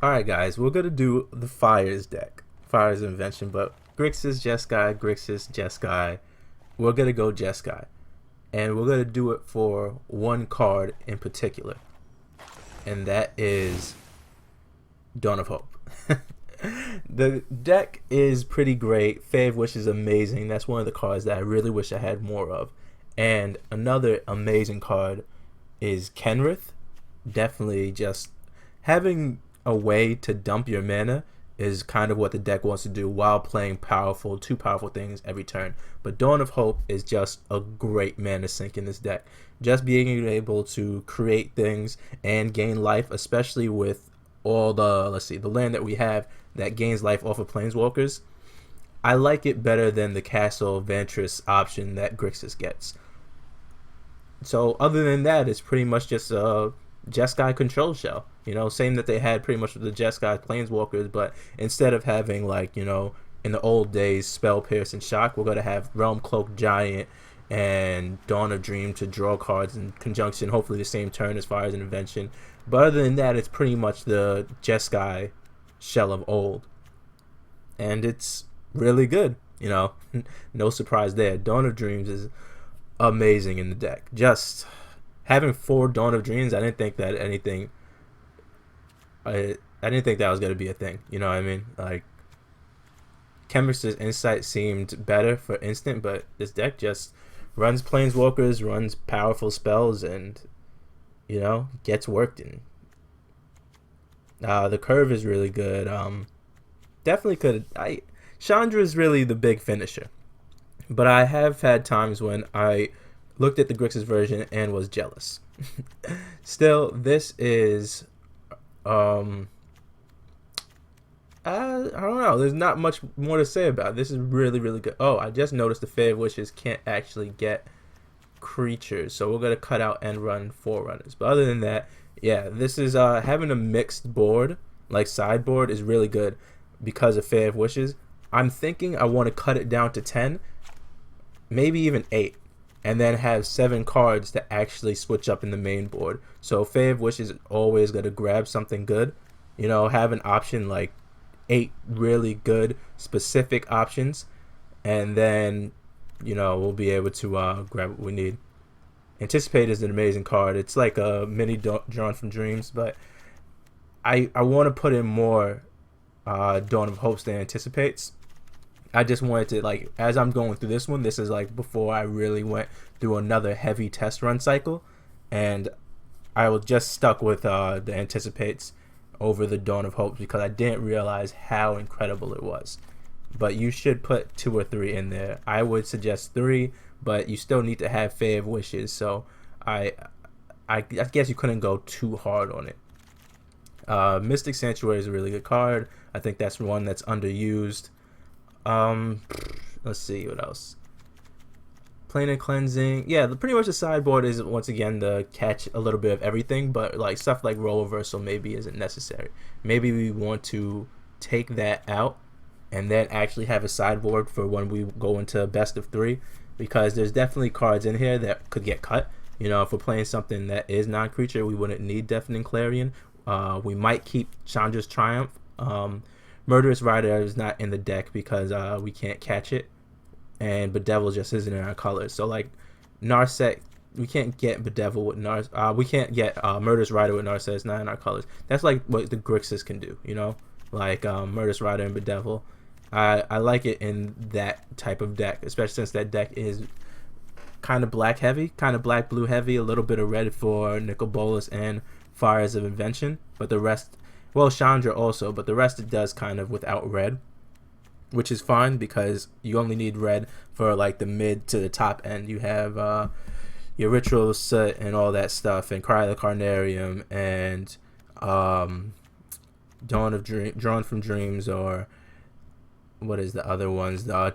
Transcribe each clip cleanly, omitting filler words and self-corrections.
Alright guys, we're gonna do the Fires deck. Fires Invention, but Grixis, Jeskai, Grixis, Jeskai. We're gonna go Jeskai. And we're gonna do it for one card in particular. And that is Dawn of Hope. The deck is pretty great. Fave Wish is amazing. That's one of the cards that I really wish I had more of. And another amazing card is Kenrith. Definitely just having a way to dump your mana is kind of what the deck wants to do while playing two powerful things every turn. But Dawn of Hope is just a great mana sink in this deck. Just being able to create things and gain life, especially with all the land that we have that gains life off of Planeswalkers. I like it better than the Castle Ventress option that Grixis gets. So other than that, it's pretty much just a Jeskai control shell. Same that they had pretty much with the Jeskai Planeswalkers, but instead of having in the old days Spell Pierce and Shock, we're gonna have Realm Cloak Giant and Dawn of Dream to draw cards in conjunction, hopefully the same turn as far as an Invention. But other than that, it's pretty much the Jeskai shell of old. And it's really good, no surprise there. Dawn of Dreams is amazing in the deck. Just having 4 Dawn of Dreams, I didn't think that was going to be a thing. You know what I mean? Like, Kenrith's Insight seemed better for instant, but this deck just runs Planeswalkers, runs powerful spells, and, gets worked in. The curve is really good. Definitely could. Chandra is really the big finisher. But I have had times when I looked at the Grixis version and was jealous. Still, this is I don't know. There's not much more to say about it. This is really, really good. Oh, I just noticed the Fave Wishes can't actually get creatures, so we're gonna cut out and run Forerunners. But other than that, yeah, this is having a mixed board, like sideboard, is really good because of Fave Wishes. I'm thinking I want to cut it down to 10, maybe even 8, and then have 7 cards to actually switch up in the main board. So Fave Wishes is always going to grab something good. Have an option like 8 really good specific options, and then, we'll be able to grab what we need. Anticipate is an amazing card. It's like a mini Drawn from Dreams, but I want to put in more Dawn of Hopes than Anticipates. I just wanted to, as I'm going through this one, this is before I really went through another heavy test run cycle, and I was just stuck with the Anticipates over the Dawn of Hope because I didn't realize how incredible it was. But you should put 2 or 3 in there. I would suggest 3, but you still need to have Fave Wishes, so I guess you couldn't go too hard on it. Mystic Sanctuary is a really good card. I think that's one that's underused. Let's see what else. Planar Cleansing, yeah, pretty much the sideboard is once again the catch a little bit of everything, but stuff like Role Reversal maybe isn't necessary. Maybe we want to take that out and then actually have a sideboard for when we go into best of 3, because there's definitely cards in here that could get cut. If we're playing something that is non-creature, we wouldn't need Deafening Clarion. We might keep Chandra's Triumph. Murderous Rider is not in the deck because we can't catch it, and Bedevil just isn't in our colors. So Narset, we can't get Bedevil with we can't get Murderous Rider with Narset. It's not in our colors. That's what the Grixis can do, Murderous Rider and Bedevil. I like it in that type of deck, especially since that deck is kind of black heavy, kind of black blue heavy, a little bit of red for Nicol Bolas and Fires of Invention, but the rest, well, Chandra also, but the rest it does kind of without red, which is fine because you only need red for the mid to the top end. You have your Ritual Soot and all that stuff, and Cry of the Carnarium, and Drawn from Dreams, or what is the other ones, the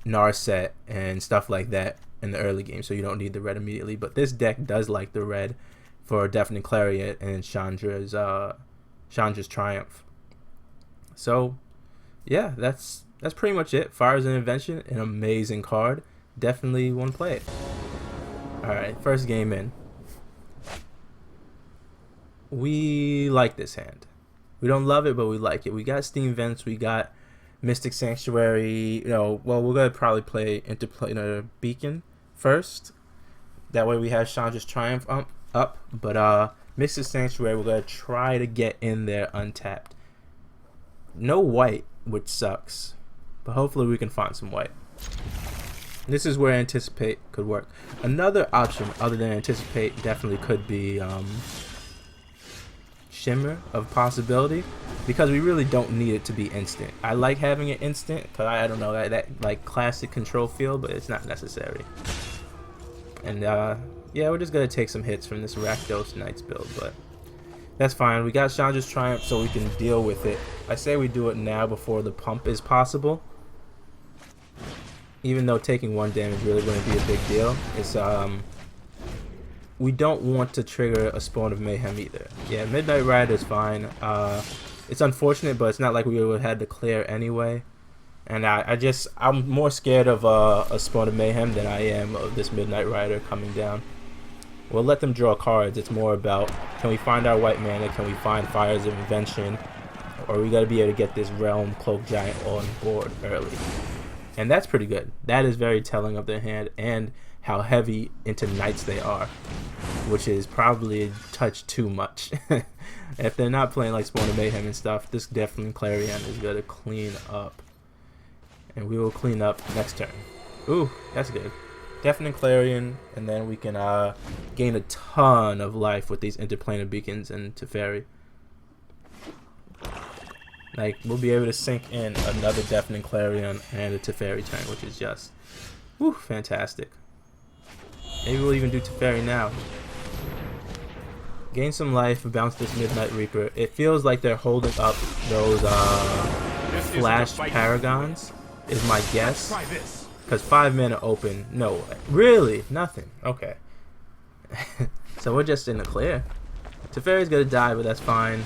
Narset and stuff like that in the early game, so you don't need the red immediately. But this deck does like the red for Deafening Clarion and Chandra's Triumph. So yeah, that's pretty much it. Fires and Invention, an amazing card. Definitely want to play it. Alright, first game in. We like this hand. We don't love it, but we like it. We got Steam Vents, we got Mystic Sanctuary. You know, well, we're gonna probably play Interplanar Beacon first. That way we have Chandra's Triumph up. But Mystic Sanctuary, we're gonna try to get in there untapped. No white, which sucks, but hopefully we can find some white. This is where Anticipate could work. Another option other than Anticipate definitely could be Shimmer of possibility, because we really don't need it to be instant. I like having it instant because I don't know, that like classic control feel, but it's not necessary. And yeah, we're just gonna take some hits from this Rakdos Knights build, but that's fine. We got Chandra's Triumph so we can deal with it. I say we do it now before the pump is possible, even though taking 1 damage really wouldn't be a big deal. It's we don't want to trigger a Spawn of Mayhem either. Yeah, Midnight Rider is fine. It's unfortunate, but it's not like we would have had to clear anyway. And I'm more scared of a Spawn of Mayhem than I am of this Midnight Rider coming down. We'll let them draw cards. It's more about, can we find our white mana? Can we find Fires of Invention? Or we gotta be able to get this Realm Cloak Giant on board early. And that's pretty good. That is very telling of their hand and how heavy into Knights they are, which is probably a touch too much. If they're not playing like Spawn of Mayhem and stuff, this Deafening Clarion is going to clean up. And we will clean up next turn. Ooh, that's good. Deafening Clarion, and then we can gain a ton of life with these Interplanar Beacons and Teferi. Like, we'll be able to sink in another Deafening Clarion and a Teferi turn, which is just, whew, fantastic. Maybe we'll even do Teferi now. Gain some life, bounce this Midnight Reaper. It feels like they're holding up those Flash Paragons, is my guess. Because 5 mana open, no way. Really? Nothing. Okay. So we're just in the clear. Teferi's gonna die, but that's fine.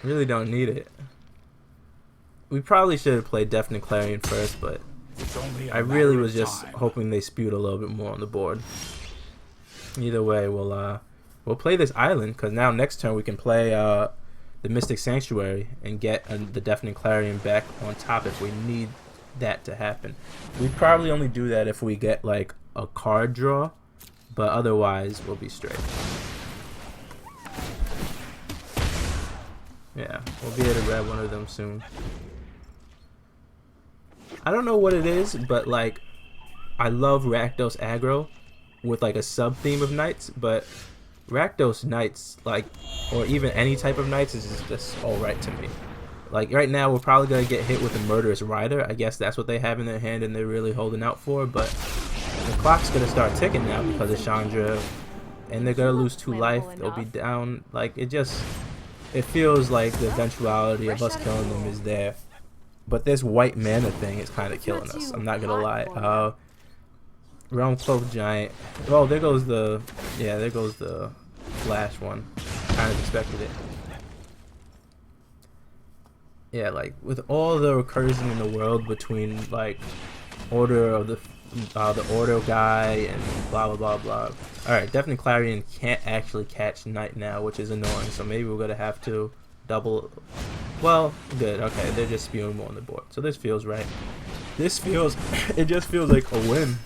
Really don't need it. We probably should have played Deafening Clarion first, but I really was just hoping they spewed a little bit more on the board. Either way, we'll play this island, because now next turn we can play the Mystic Sanctuary and get the Deafening Clarion back on top if we need that to happen. We probably only do that if we get like a card draw, but otherwise we'll be straight. Yeah, we'll be able to grab one of them soon. I don't know what it is, but like, I love Rakdos aggro with like a sub theme of Knights, but Rakdos Knights, like, or even any type of Knights, is just alright to me. Like right now we're probably gonna get hit with a Murderous Rider. I guess that's what they have in their hand and they're really holding out for, but the clock's gonna start ticking now because of Chandra, and they're gonna lose 2 life. They'll be down. Like, it feels like the eventuality of us killing them is there. But this white mana thing is kind of killing us. I'm not gonna lie. Realm Cloak Giant. Oh, there goes the Flash one. Kind of expected it. Yeah, like with all the recursion in the world between like Order of the Order guy and blah blah blah blah. All right, Deafening Clarion can't actually catch Knight now, which is annoying. So maybe we're gonna have to double. Well, good. Okay, they're just spewing more on the board. So this feels right. It just feels like a win.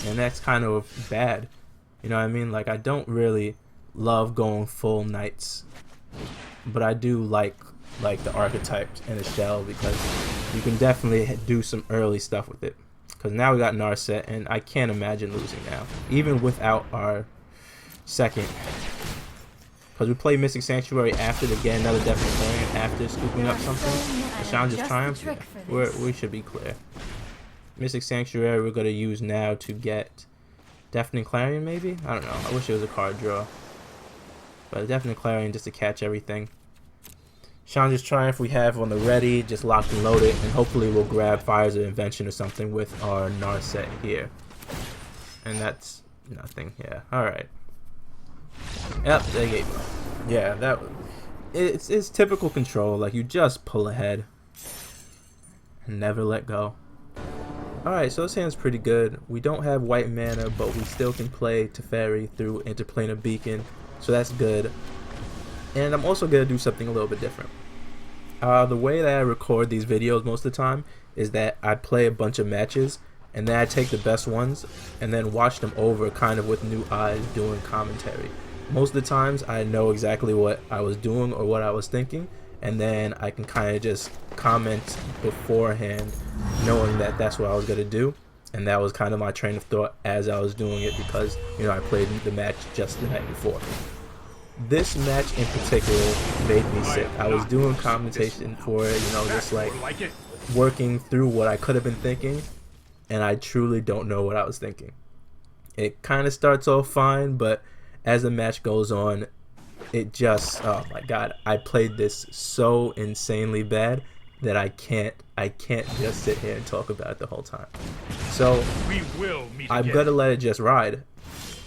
And that's kind of bad. You know what I mean? Like, I don't really love going full Knights. But I do like the archetype in a shell, because you can definitely do some early stuff with it. Because now we got Narset, and I can't imagine losing now. Even without our second. Because we play Mystic Sanctuary after to get another Deafening Clarion after scooping up something. The Chandra's Triumph, we should be clear. Mystic Sanctuary we're going to use now to get Deafening Clarion maybe? I don't know. I wish it was a card draw. But Deafening Clarion just to catch everything. Chandra's Triumph we have on the ready, just locked and loaded, and hopefully we'll grab Fires of Invention or something with our Narset here. And that's nothing. Yeah, alright. Yep, they gave up. Yeah, it's typical control. Like, you just pull ahead and never let go. Alright, so this hand's pretty good. We don't have white mana, but we still can play Teferi through Interplanar Beacon, so that's good. And I'm also going to do something a little bit different. The way that I record these videos most of the time is that I play a bunch of matches, and then I take the best ones and then watch them over kind of with new eyes doing commentary. Most of the times I know exactly what I was doing or what I was thinking, and then I can kind of just comment beforehand knowing that that's what I was going to do. And that was kind of my train of thought as I was doing it, because, you know, I played the match just the night before. This match in particular made me sick. I was doing commentation for it, you know, just like working through what I could have been thinking, and I truly don't know what I was thinking. It kind of starts off fine, but as the match goes on, it just, oh my god, I played this so insanely bad that I can't just sit here and talk about it the whole time. So I'm gonna let it just ride.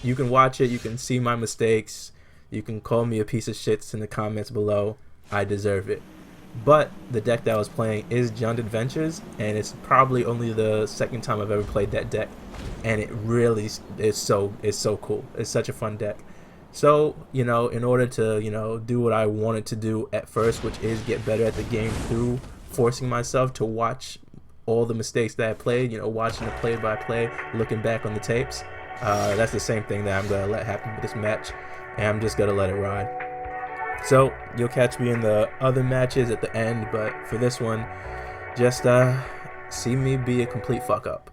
You can watch it, you can see my mistakes, you can call me a piece of shit in the comments below. I deserve it. But the deck that I was playing is Jund Adventures, and it's probably only the second time I've ever played that deck, and it really is so cool. It's such a fun deck. So, you know, in order to, you know, do what I wanted to do at first, which is get better at the game through forcing myself to watch all the mistakes that I played, you know, watching the play-by-play, looking back on the tapes, that's the same thing that I'm going to let happen with this match, and I'm just going to let it ride. So, you'll catch me in the other matches at the end, but for this one, just see me be a complete fuck-up.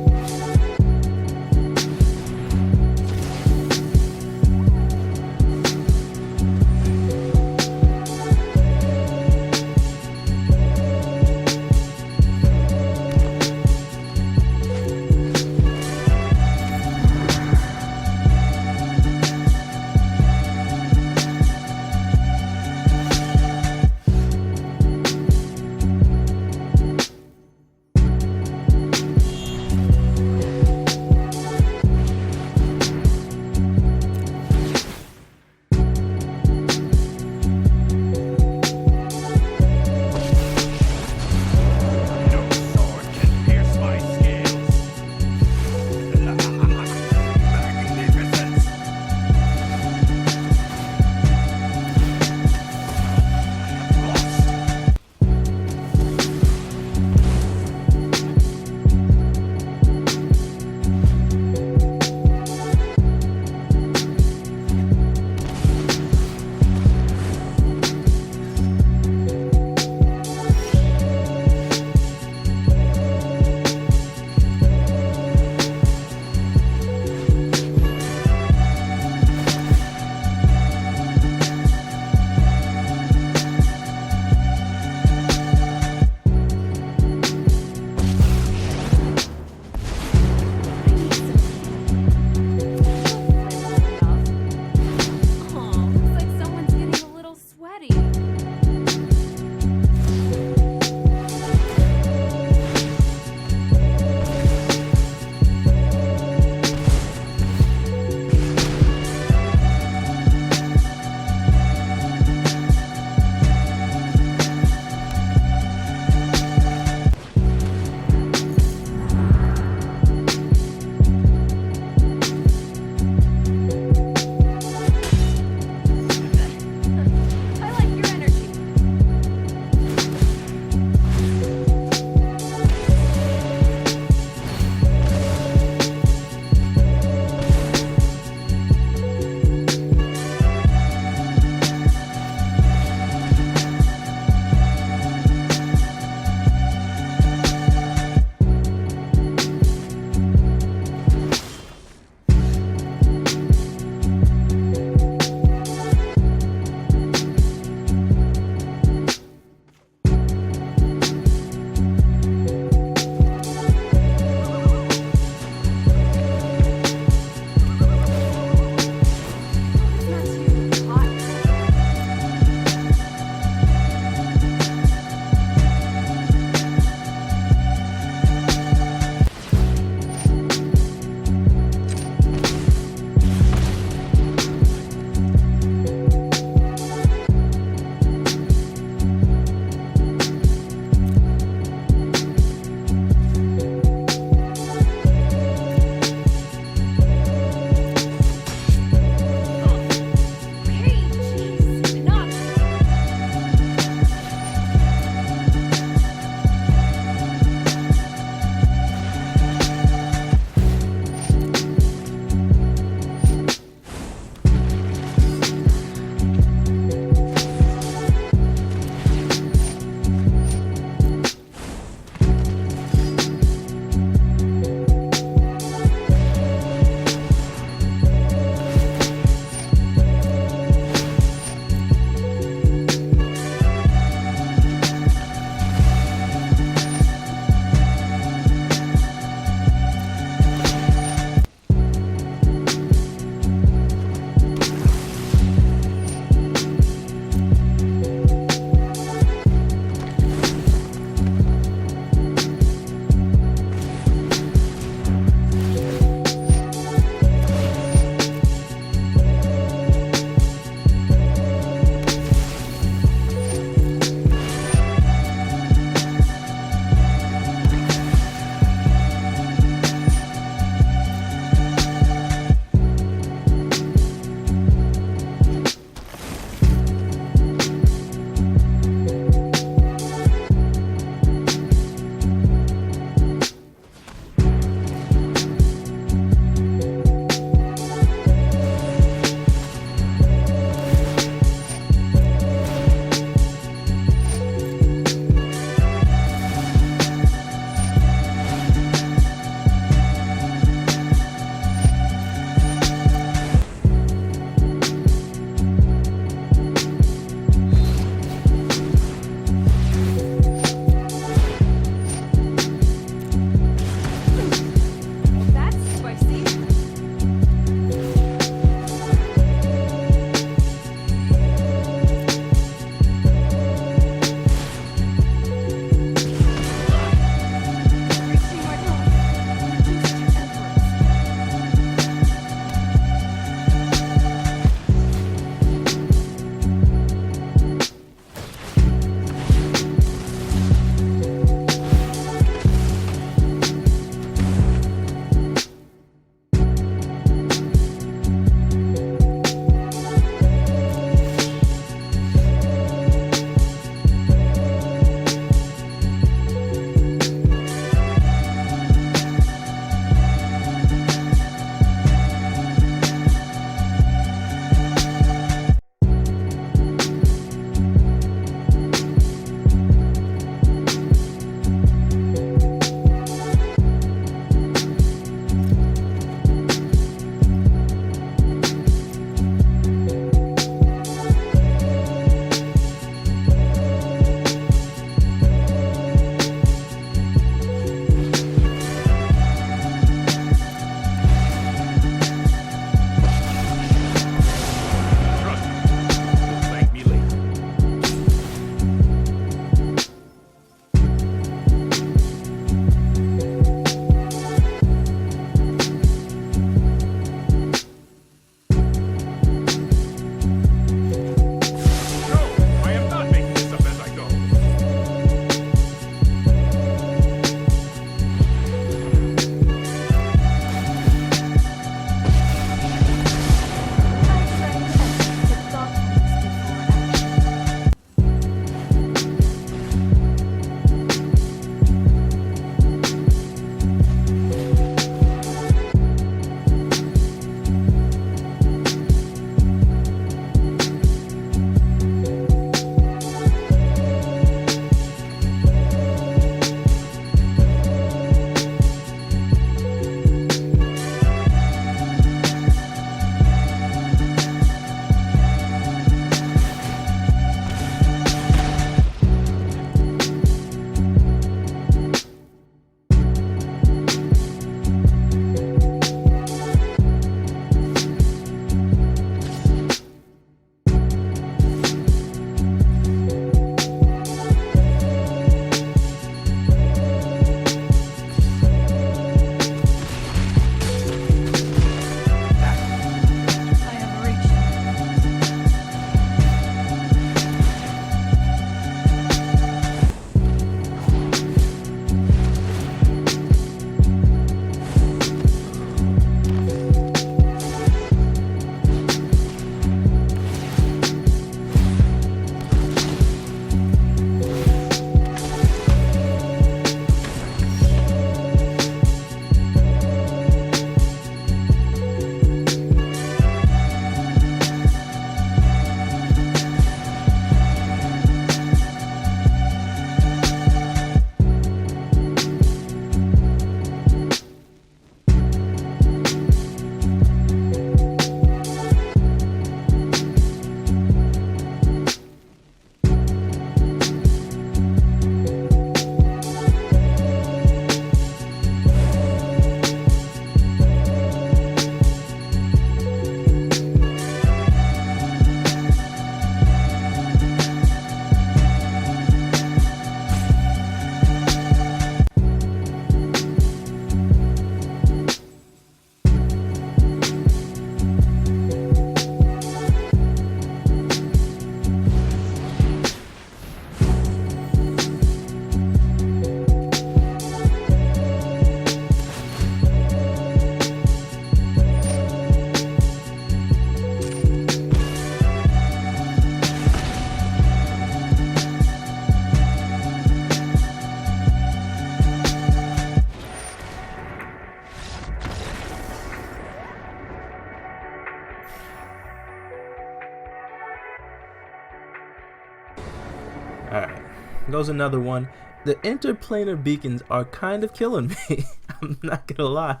Alright. Goes another one. The interplanar beacons are kind of killing me. I'm not gonna lie.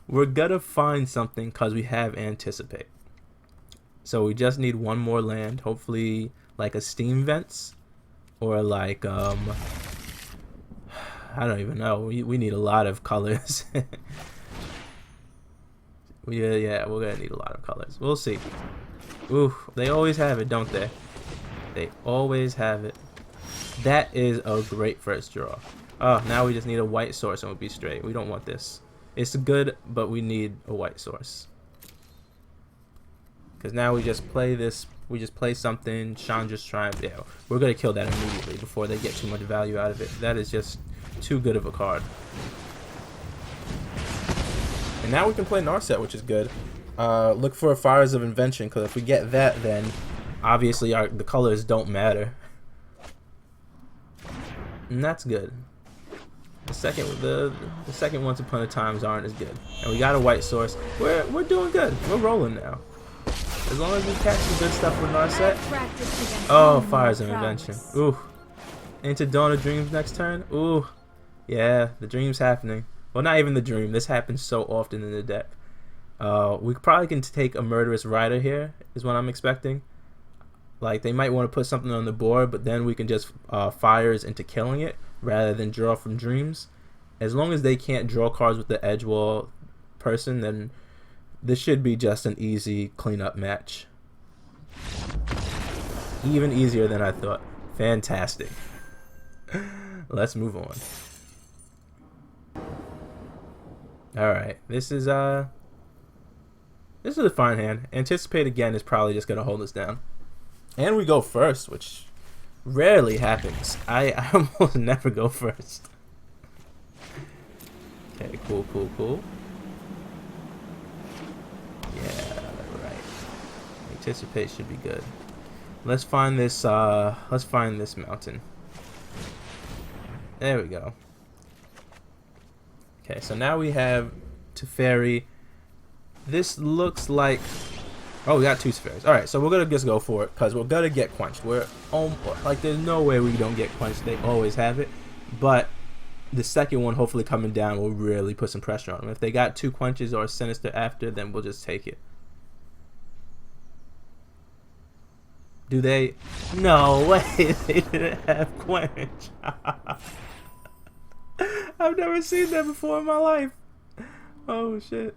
We're gonna find something because we have anticipate. So we just need one more land. Hopefully like a steam vents. Or like I don't even know. We need a lot of colors. Yeah, we're gonna need a lot of colors. We'll see. Ooh, they always have it, don't they? They always have it. That is a great first draw. Oh, now we just need a white source and we'll be straight. We don't want this. It's good, but we need a white source. Because now we just play this. We just play something. Chandra's Triumph. Yeah, we're going to kill that immediately before they get too much value out of it. That is just too good of a card. And now we can play Narset, which is good. Look for Fires of Invention, because if we get that, then obviously the colors don't matter. And that's good. The second Once Upon a Times aren't as good. And we got a white source. We're doing good. We're rolling now. As long as we catch some good stuff with Narset. Oh, Fires of Invention. Ooh. Into Dawn of Dreams next turn. Ooh. Yeah, the dream's happening. Well, not even the dream. This happens so often in the deck. We probably can take a Murderous Rider here, is what I'm expecting. Like, they might want to put something on the board, but then we can just fires into killing it rather than draw from dreams. As long as they can't draw cards with the edge wall person, then this should be just an easy cleanup match. Even easier than I thought. Fantastic. Let's move on. Alright, this is a fine hand. Anticipate again is probably just gonna hold us down. And we go first, which rarely happens. I almost never go first. Okay, cool. Yeah, right. Anticipate should be good. Let's find this mountain. There we go. Okay, so now we have Teferi. This looks like... Oh, we got two Teferis. Alright, so we're going to just go for it, because we're going to get quenched. Like, there's no way we don't get quenched. They always have it. But the second one, hopefully coming down, will really put some pressure on them. If they got two quenches or a Sinister after, then we'll just take it. Do they? No way, they didn't have quench. I've never seen that before in my life. Oh, shit.